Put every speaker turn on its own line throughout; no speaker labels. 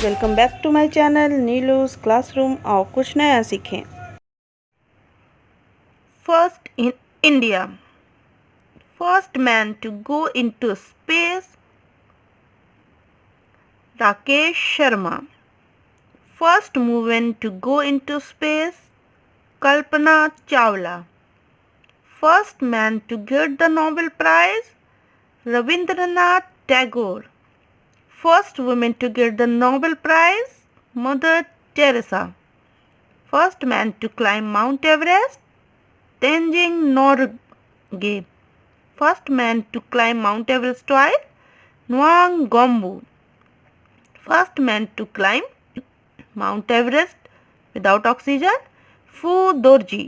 Welcome back to my channel Neelu's classroom. आओ कुछ नया सीखें। First in India, first man to go into space, Rakesh Sharma. First women to go into space, Kalpana Chawla. First man to get the Nobel prize, Rabindranath Tagore. First woman to get the Nobel Prize, Mother Teresa. First man to climb Mount Everest, Tenzing Norgay. First man to climb Mount Everest twice, Nguyen Gombu. First man to climb Mount Everest without oxygen, Phu Dorji.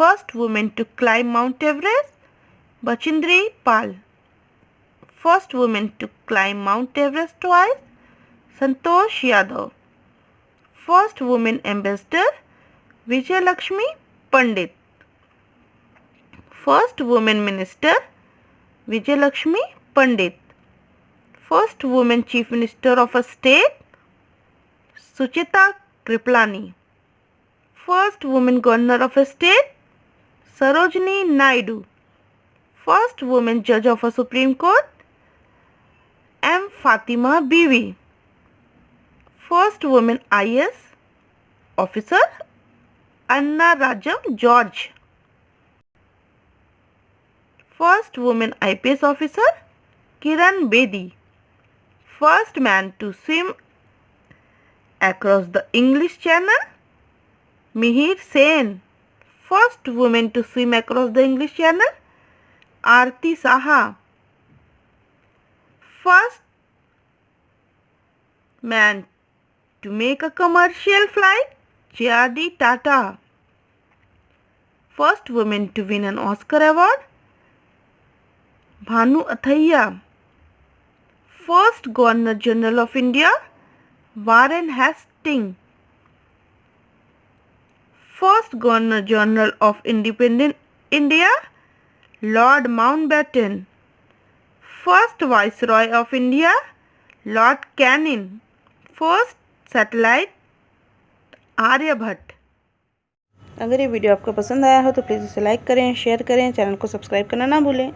First woman to climb Mount Everest, Bachindri Pal. First woman to climb Mount Everest twice, Santosh Yadav. First woman ambassador, Vijayalakshmi Pandit. First woman minister, Vijayalakshmi Pandit. First woman chief minister of a state, Sucheta Kriplani. First woman governor of a state, Sarojini Naidu. First woman judge of a Supreme Court, M. Fatima Bibi. First woman IS officer, Anna Rajam George. First woman IPS officer, Kiran Bedi. First man to swim across the English Channel, Mihir Sen. First woman to swim across the English Channel, Aarti Saha. First man to make a commercial flight, J.R.D. Tata. First woman to win an Oscar award, Bhanu Athaiya. First Governor General of India, Warren Hastings. First Governor General of Independent India, Lord Mountbatten. First Viceroy of India, Lord Canning. First Satellite, Aryabhata. अगर ये video आपको पसंद आया हो तो please इसे like करें, share करें, चैनल को सब्सक्राइब करना ना भूलें।